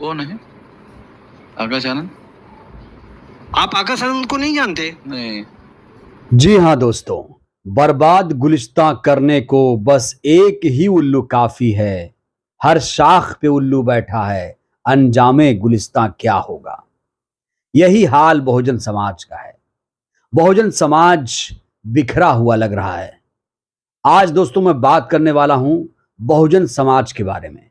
कौन है आकाश आनंद? आप आकाश आनंद को नहीं जानते? नहीं। जी हाँ दोस्तों, बर्बाद गुलिस्तां करने को बस एक ही उल्लू काफी है। हर शाख पे उल्लू बैठा है, अंजामे गुलिस्तां क्या होगा। यही हाल बहुजन समाज का है। बहुजन समाज बिखरा हुआ लग रहा है। आज दोस्तों मैं बात करने वाला हूं बहुजन समाज के बारे में।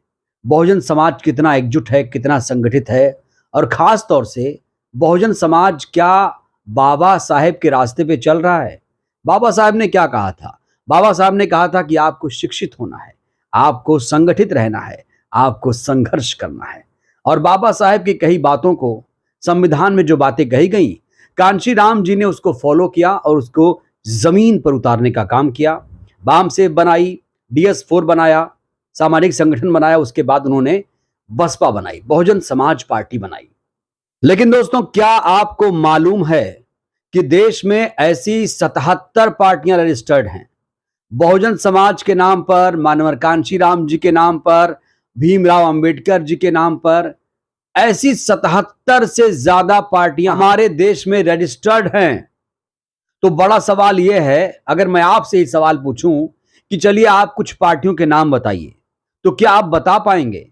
बहुजन समाज कितना एकजुट है, कितना संगठित है, और खास तौर से बहुजन समाज क्या बाबा साहेब के रास्ते पे चल रहा है। बाबा साहब ने क्या कहा था? बाबा साहब ने कहा था कि आपको शिक्षित होना है, आपको संगठित रहना है, आपको संघर्ष करना है। और बाबा साहेब की कही बातों को, संविधान में जो बातें कही गई, कांशी राम जी ने उसको फॉलो किया और उसको जमीन पर उतारने का काम किया। बाम सेव बनाई, DS4 बनाया, सामाजिक संगठन बनाया, उसके बाद उन्होंने बसपा बनाई, बहुजन समाज पार्टी बनाई। लेकिन दोस्तों, क्या आपको मालूम है कि देश में ऐसी 77 पार्टियां रजिस्टर्ड हैं? बहुजन समाज के नाम पर, मानवर कांशी राम जी के नाम पर, भीमराव अंबेडकर जी के नाम पर ऐसी 77 से ज्यादा पार्टियां हमारे देश में रजिस्टर्ड हैं। तो बड़ा सवाल यह है, अगर मैं आपसे ये सवाल पूछूं कि चलिए आप कुछ पार्टियों के नाम बताइए, तो क्या आप बता पाएंगे?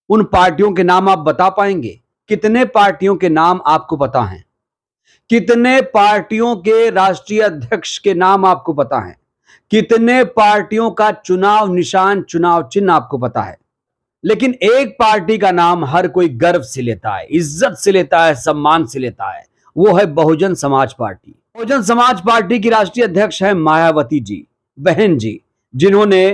उन पार्टियों के नाम आप बता पाएंगे? कितने पार्टियों के नाम आपको पता हैं? कितने पार्टियों के राष्ट्रीय अध्यक्ष के नाम आपको पता है? कितने पार्टियों का चुनाव निशान, चुनाव चिन्ह आपको पता है? लेकिन एक पार्टी का नाम हर कोई गर्व से लेता है, इज्जत से लेता है, सम्मान से लेता है, वो है बहुजन समाज पार्टी। बहुजन समाज पार्टी की राष्ट्रीय अध्यक्ष है मायावती जी, बहन जी, जिन्होंने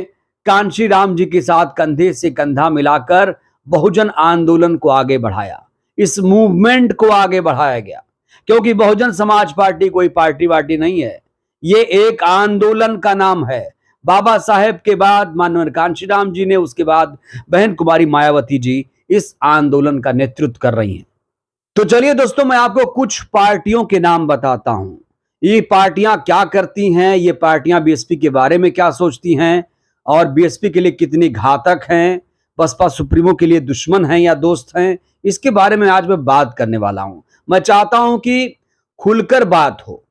कांशी राम जी के साथ कंधे से कंधा मिलाकर बहुजन आंदोलन को आगे बढ़ाया। इस मूवमेंट को आगे बढ़ाया गया, क्योंकि बहुजन समाज पार्टी कोई पार्टी वार्टी नहीं है, ये एक आंदोलन का नाम है। बाबा साहेब के बाद माननीय कांशी राम जी ने, उसके बाद बहन कुमारी मायावती जी इस आंदोलन का नेतृत्व कर रही हैं। तो चलिए दोस्तों, मैं आपको कुछ पार्टियों के नाम बताता हूं। ये पार्टियां क्या करती हैं, ये पार्टियां बीएसपी के बारे में क्या सोचती हैं, और बीएसपी के लिए कितनी घातक हैं, बसपा सुप्रीमो के लिए दुश्मन हैं या दोस्त हैं, इसके बारे में आज मैं बात करने वाला हूं। मैं चाहता हूं कि खुलकर बात हो।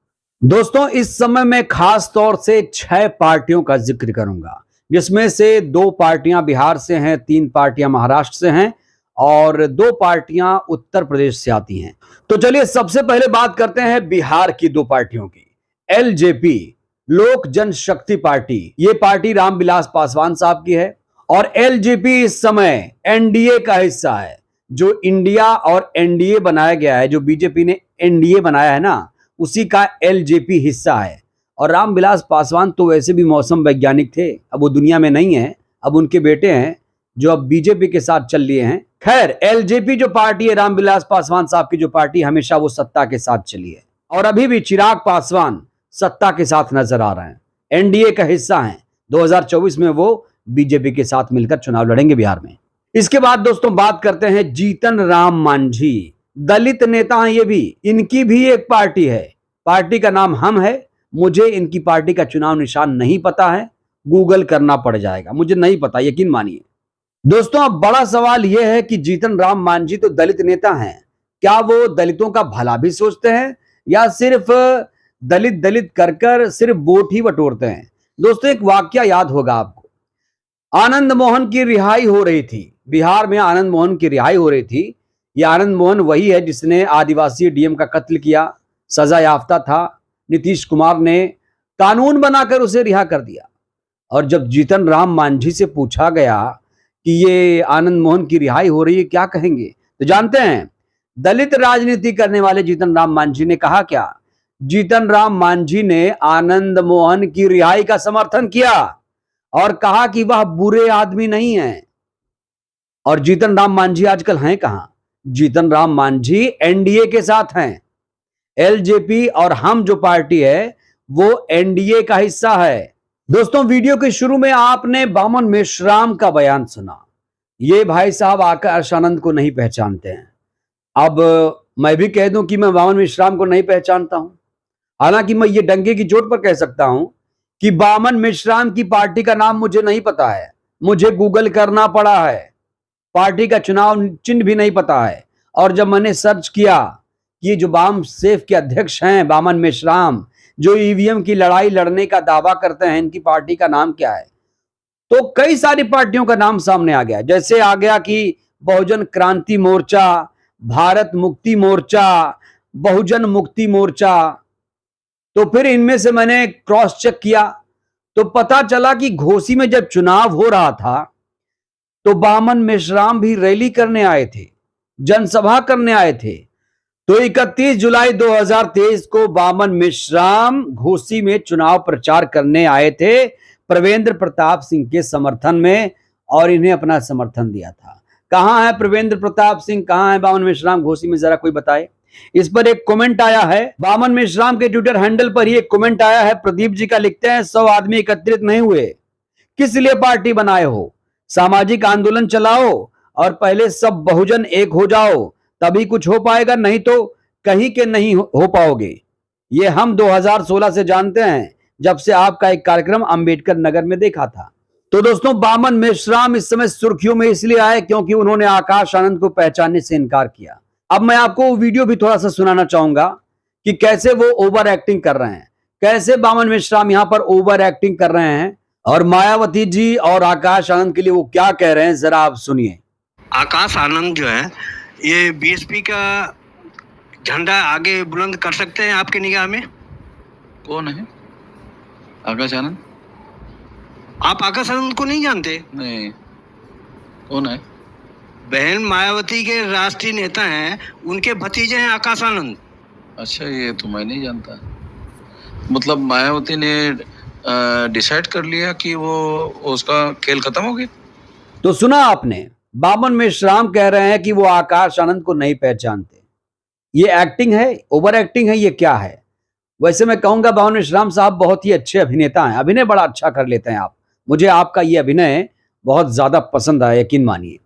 दोस्तों, इस समय मैं खास तौर से 6 पार्टियों का जिक्र करूंगा, जिसमें से 2 पार्टियां बिहार से हैं, 3 पार्टियां महाराष्ट्र से हैं और 2 पार्टियां उत्तर प्रदेश से आती हैं। तो चलिए सबसे पहले बात करते हैं बिहार की 2 पार्टियों की। LJP, लोक जनशक्ति पार्टी, ये पार्टी रामविलास पासवान साहब की है। और LJP इस समय एनडीए का हिस्सा है। जो इंडिया और एनडीए बनाया गया है, जो बीजेपी ने एनडीए बनाया है ना, उसी का LJP हिस्सा है। और रामविलास पासवान तो वैसे भी मौसम वैज्ञानिक थे, अब वो दुनिया में नहीं है, अब उनके बेटे हैं जो अब बीजेपी के साथ चल लिए हैं। खैर, LJP जो पार्टी है, रामविलास पासवान साहब की जो पार्टी, हमेशा वो सत्ता के साथ चली है और अभी भी चिराग पासवान सत्ता के साथ नजर आ रहे हैं, एनडीए का हिस्सा हैं। 2024 में वो बीजेपी के साथ मिलकर चुनाव लड़ेंगे बिहार में। इसके बाद दोस्तों बात करते हैं जीतन राम मांझी, दलित नेता हैं ये भी, इनकी भी एक पार्टी है, पार्टी का नाम हम है। मुझे इनकी पार्टी का चुनाव निशान नहीं पता है, गूगल करना पड़ जाएगा, मुझे नहीं पता, यकीन मानिए। दोस्तों, अब बड़ा सवाल यह है कि जीतन राम मांझी तो दलित नेता हैं, क्या वो दलितों का भला भी सोचते हैं या सिर्फ दलित दलित कर कर सिर्फ वोट ही बटोरते हैं? दोस्तों, एक वाकया याद होगा आपको, आनंद मोहन की रिहाई हो रही थी, बिहार में आनंद मोहन की रिहाई हो रही थी। यह आनंद मोहन वही है जिसने आदिवासी डीएम का कत्ल किया, सजा याफ्ता था। नीतीश कुमार ने कानून बनाकर उसे रिहा कर दिया। और जब जीतन राम मांझी से पूछा गया कि ये आनंद मोहन की रिहाई हो रही है, क्या कहेंगे, तो जानते हैं दलित राजनीति करने वाले जीतन राम मांझी ने कहा क्या? जीतन राम मांझी ने आनंद मोहन की रिहाई का समर्थन किया और कहा कि वह बुरे आदमी नहीं है। और जीतन राम मांझी आजकल हैं कहां? जीतन राम मांझी एनडीए के साथ हैं। LJP और हम जो पार्टी है वो एनडीए का हिस्सा है। दोस्तों, वीडियो के शुरू में आपने बामन मेश्राम का बयान सुना। ये भाई साहब आकाश आनंद को नहीं पहचानते हैं। अब मैं भी कह दूं कि मैं बामन मेश्राम को नहीं पहचानता हूं, हालांकि मैं ये डंके की चोट पर कह सकता हूं कि बामन मेश्राम की पार्टी का नाम मुझे नहीं पता है, मुझे गूगल करना पड़ा है। पार्टी का चुनाव चिन्ह भी नहीं पता है। और जब मैंने सर्च किया कि ये जो वाम सेफ के अध्यक्ष हैं वामन मेश्राम, जो ईवीएम की लड़ाई लड़ने का दावा करते हैं, इनकी पार्टी का नाम क्या है, तो कई सारी पार्टियों का नाम सामने आ गया। जैसे आ गया कि बहुजन क्रांति मोर्चा, भारत मुक्ति मोर्चा, बहुजन मुक्ति मोर्चा। तो फिर इनमें से मैंने क्रॉस चेक किया तो पता चला कि घोसी में जब चुनाव हो रहा था तो वामन मेश्राम भी रैली करने आए थे, जनसभा करने आए थे। तो 31 जुलाई 2023 को वामन मेश्राम घोसी में चुनाव प्रचार करने आए थे प्रवेंद्र प्रताप सिंह के समर्थन में, और इन्हें अपना समर्थन दिया था। कहां है प्रवेंद्र प्रताप सिंह, कहां है वामन मेश्राम घोसी में, जरा कोई बताए। इस पर एक कमेंट आया है वामन मेश्राम के ट्विटर हैंडल पर ही एक कमेंट आया है। प्रदीप जी का लिखते हैं 100 आदमी एकत्रित नहीं हुए, किस लिए पार्टी बनाए हो, सामाजिक आंदोलन चलाओ और पहले सब बहुजन एक हो जाओ, तभी कुछ हो पाएगा, नहीं तो कहीं के नहीं हो पाओगे। ये हम 2016 से जानते हैं, जब से आपका एक कार्यक्रम अंबेडकर नगर में देखा था। तो दोस्तों, वामन मेश्राम इस समय सुर्खियों में इसलिए आए क्योंकि उन्होंने आकाश आनंद को पहचानने से इनकार किया। अब मैं आपको वीडियो भी थोड़ा सा सुनाना चाहूंगा कि कैसे वो ओवर एक्टिंग कर रहे हैं, कैसे वामन मेश्राम यहां पर ओवर एक्टिंग कर रहे हैं, और मायावती जी और आकाश आनंद के लिए वो क्या कह रहे हैं, जरा आप सुनिए। आकाश आनंद जो है ये बीएसपी का झंडा आगे बुलंद कर सकते हैं आपकी निगाह में? कौन है आकाश आनंद? आप आकाश आनंद को नहीं जानते? नहीं, कौन है? बहन मायावती के राष्ट्रीय नेता हैं, उनके भतीजे हैं आकाश आनंद। अच्छा, ये तो मैं नहीं जानता। मतलब मायावती ने डिसाइड कर लिया कि वो उसका खेल खत्म हो गया। तो सुना आपने, वामन मेश्राम कह रहे हैं कि वो आकाश आनंद को नहीं पहचानते। ये एक्टिंग है, ओवर एक्टिंग है, ये क्या है? वैसे मैं कहूंगा वामन मेश्राम साहब बहुत ही अच्छे अभिनेता हैं, अभिनय बड़ा अच्छा कर लेते हैं आप। मुझे आपका ये अभिनय बहुत ज्यादा पसंद आया, यकीन मानिए।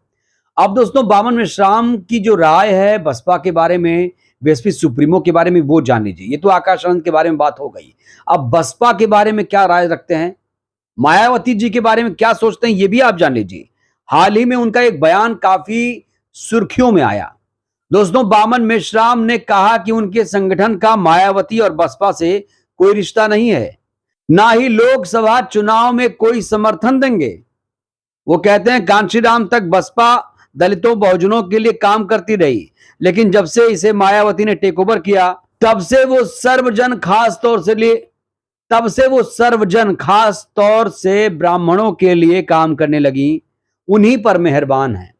अब दोस्तों, वामन मेश्राम की जो राय है बसपा के बारे में, बीएसपी सुप्रीमो के बारे में, वो जान लीजिए। ये तो आकाश आनंद के बारे में बात हो गई। अब बसपा के बारे में क्या राय रखते हैं, मायावती जी के बारे में क्या सोचते हैं, ये भी आप जान लीजिए। हाल ही में उनका एक बयान काफी सुर्खियों में आया। दोस्तों, वामन मेश्राम ने कहा कि उनके संगठन का मायावती और बसपा से कोई रिश्ता नहीं है, ना ही लोकसभा चुनाव में कोई समर्थन देंगे। वो कहते हैं कांशीराम तक बसपा दलितों बहुजनों के लिए काम करती रही, लेकिन जब से इसे मायावती ने टेक ओवर किया तब से वो सर्वजन खास तौर से ब्राह्मणों के लिए काम करने लगी, उन्हीं पर मेहरबान है।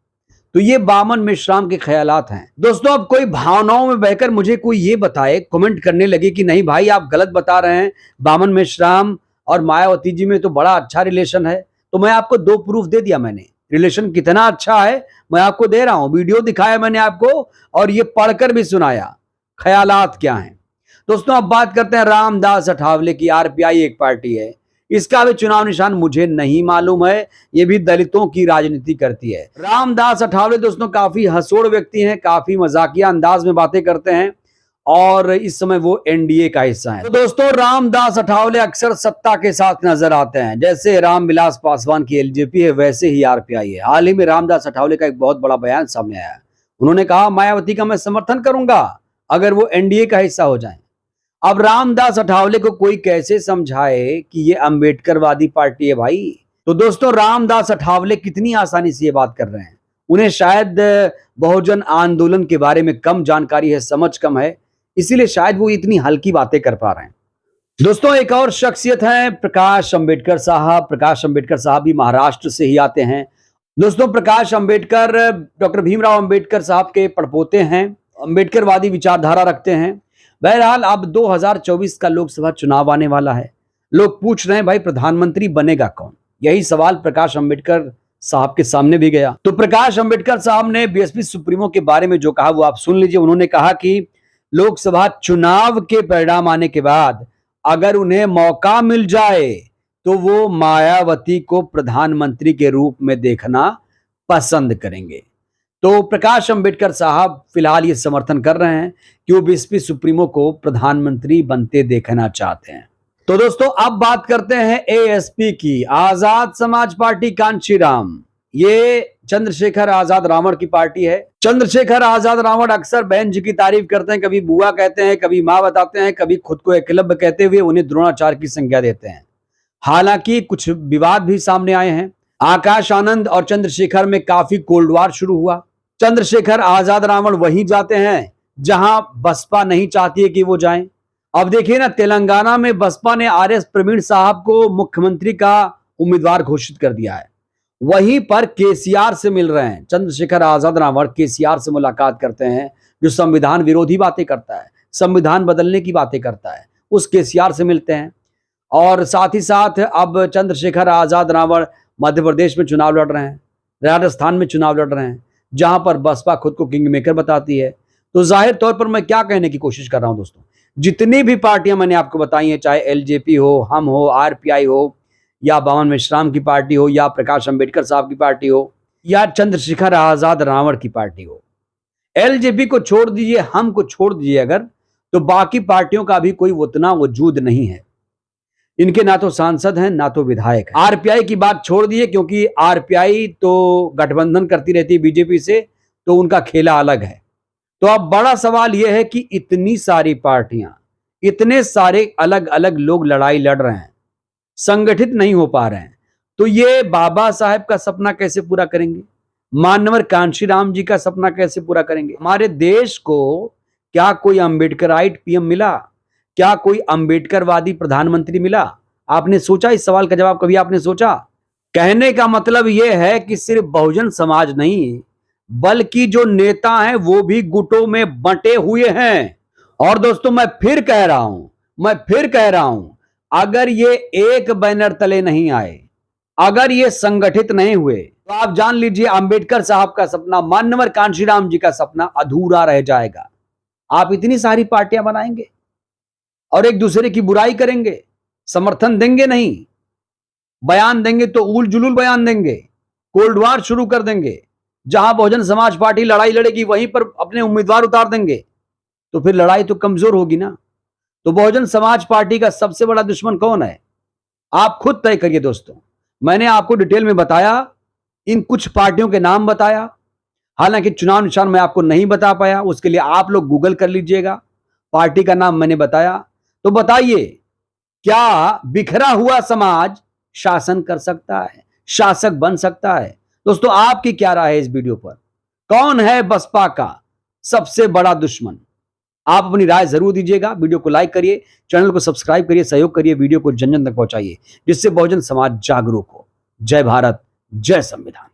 तो ये वामन मेश्राम के ख्यालात हैं। दोस्तों, अब कोई भावनाओं में बहकर मुझे कोई ये बताए, कमेंट करने लगे कि नहीं भाई आप गलत बता रहे हैं, वामन मेश्राम और मायावती जी में तो बड़ा अच्छा रिलेशन है। तो मैं आपको 2 प्रूफ दे दिया मैंने, रिलेशन कितना अच्छा है मैं आपको दे रहा हूं, वीडियो दिखाया मैंने आपको और ये पढ़कर भी सुनाया ख्यालात क्या हैं। दोस्तों, अब बात करते हैं रामदास अठावले की। आरपीआई एक पार्टी है, इसका भी चुनाव निशान मुझे नहीं मालूम है, ये भी दलितों की राजनीति करती है। रामदास अठावले दोस्तों काफी हंसोड़ व्यक्ति हैं, काफी मजाकिया अंदाज में बातें करते हैं और इस समय वो एनडीए का हिस्सा है। तो दोस्तों, रामदास अठावले अक्सर सत्ता के साथ नजर आते हैं। जैसे रामविलास पासवान की एलजेपी है, वैसे ही आरपीआई है। हाल ही में रामदास अठावले का एक बहुत बड़ा बयान सामने आया। उन्होंने कहा मायावती का मैं समर्थन करूंगा अगर वो एनडीए का हिस्सा हो जाए। अब रामदास अठावले को कोई कैसे समझाए कि ये अंबेडकरवादी पार्टी है भाई। तो दोस्तों, रामदास अठावले कितनी आसानी से ये बात कर रहे हैं। उन्हें शायद बहुजन आंदोलन के बारे में कम जानकारी है, समझ कम है, इसीलिए शायद वो इतनी हल्की बातें कर पा रहे हैं। दोस्तों, एक और शख्सियत है प्रकाश अंबेडकर साहब। प्रकाश अंबेडकर साहब भी महाराष्ट्र से ही आते हैं। दोस्तों, प्रकाश अंबेडकर डॉक्टर भीमराव अंबेडकर साहब के पड़पोते हैं, अंबेडकरवादी विचारधारा रखते हैं। बहरहाल अब 2024 का लोकसभा चुनाव आने वाला है। लोग पूछ रहे हैं भाई प्रधानमंत्री बनेगा कौन। यही सवाल प्रकाश अंबेडकर साहब के सामने भी गया। तो प्रकाश अंबेडकर साहब ने बीएसपी सुप्रीमो के बारे में जो कहा वो आप सुन लीजिए। उन्होंने कहा कि लोकसभा चुनाव के परिणाम आने के बाद अगर उन्हें मौका मिल जाए तो वो मायावती को प्रधानमंत्री के रूप में देखना पसंद करेंगे। तो प्रकाश अंबेडकर साहब फिलहाल ये समर्थन कर रहे हैं कि वो बीएसपी सुप्रीमो को प्रधानमंत्री बनते देखना चाहते हैं। तो दोस्तों, अब बात करते हैं एएसपी की, आजाद समाज पार्टी कांशीराम। ये चंद्रशेखर आजाद रावण की पार्टी है। चंद्रशेखर आजाद रावण अक्सर बहन जी की तारीफ करते हैं, कभी बुआ कहते हैं, कभी माँ बताते हैं, कभी खुद को एकलव्य कहते हुए उन्हें द्रोणाचार्य की संज्ञा देते हैं। हालांकि कुछ विवाद भी सामने आए हैं। आकाश आनंद और चंद्रशेखर में काफी कोल्ड वार शुरू हुआ। चंद्रशेखर आजाद रावण वहीं जाते हैं जहां बसपा नहीं चाहती है कि वो जाएं। अब देखिए ना, तेलंगाना में बसपा ने आरएस प्रवीण साहब को मुख्यमंत्री का उम्मीदवार घोषित कर दिया है। वहीं पर केसीआर से मिल रहे हैं। चंद्रशेखर आजाद रावण केसीआर से मुलाकात करते हैं, जो संविधान विरोधी बातें करता है, संविधान बदलने की बातें करता है, उस केसीआर से मिलते हैं। और साथ ही साथ अब चंद्रशेखर आजाद रावण मध्य प्रदेश में चुनाव लड़ रहे हैं, राजस्थान में चुनाव लड़ रहे हैं, जहां पर बसपा खुद को किंग मेकर बताती है। तो जाहिर तौर पर मैं क्या कहने की कोशिश कर रहा हूं दोस्तों, जितनी भी पार्टियां मैंने आपको बताई हैं, चाहे एलजेपी हो, हम हो, आरपीआई हो, या बावन विश्राम की पार्टी हो, या प्रकाश अंबेडकर साहब की पार्टी हो, या चंद्रशेखर आजाद रावण की पार्टी हो, एलजेपी को छोड़ दीजिए, हम को छोड़ दीजिए अगर, तो बाकी पार्टियों का भी कोई उतना वजूद नहीं है। इनके ना तो सांसद हैं, ना तो विधायक हैं। आरपीआई की बात छोड़ दिए, क्योंकि आरपीआई तो गठबंधन करती रहती है बीजेपी से, तो उनका खेला अलग है। तो अब बड़ा सवाल यह है कि इतनी सारी पार्टियां, इतने सारे अलग अलग लोग लड़ाई लड़ रहे हैं, संगठित नहीं हो पा रहे हैं, तो ये बाबा साहेब का सपना कैसे पूरा करेंगे? मानवर कांशीराम जी का सपना कैसे पूरा करेंगे? हमारे देश को क्या कोई अंबेडकराइट पीएम मिला? क्या कोई अंबेडकरवादी प्रधानमंत्री मिला? आपने सोचा इस सवाल का जवाब? कभी आपने सोचा? कहने का मतलब यह है कि सिर्फ बहुजन समाज नहीं, बल्कि जो नेता हैं वो भी गुटों में बंटे हुए हैं। और दोस्तों, मैं फिर कह रहा हूं, अगर ये एक बैनर तले नहीं आए, अगर ये संगठित नहीं हुए, तो आप जान लीजिए अंबेडकर साहब का सपना, मानवर कांशीराम जी का सपना अधूरा रह जाएगा। आप इतनी सारी पार्टियां बनाएंगे और एक दूसरे की बुराई करेंगे, समर्थन देंगे नहीं, बयान देंगे तो उल जुलूल बयान देंगे, कोल्ड वार शुरू कर देंगे, जहां बहुजन समाज पार्टी लड़ाई लड़ेगी वहीं पर अपने उम्मीदवार उतार देंगे, तो फिर लड़ाई तो कमजोर होगी ना। तो बहुजन समाज पार्टी का सबसे बड़ा दुश्मन कौन है? आप खुद तय करिए दोस्तों। मैंने आपको डिटेल में बताया, इन कुछ पार्टियों के नाम बताया, हालांकि चुनाव निशान मैं आपको नहीं बता पाया, उसके लिए आप लोग गूगल कर लीजिएगा। पार्टी का नाम मैंने बताया। तो बताइए, क्या बिखरा हुआ समाज शासन कर सकता है, शासक बन सकता है? दोस्तों, आपकी क्या राय है इस वीडियो पर? कौन है बसपा का सबसे बड़ा दुश्मन? आप अपनी राय जरूर दीजिएगा। वीडियो को लाइक करिए, चैनल को सब्सक्राइब करिए, सहयोग करिए, वीडियो को जन जन तक पहुंचाइए, जिससे बहुजन समाज जागरूक हो। जय भारत, जय संविधान।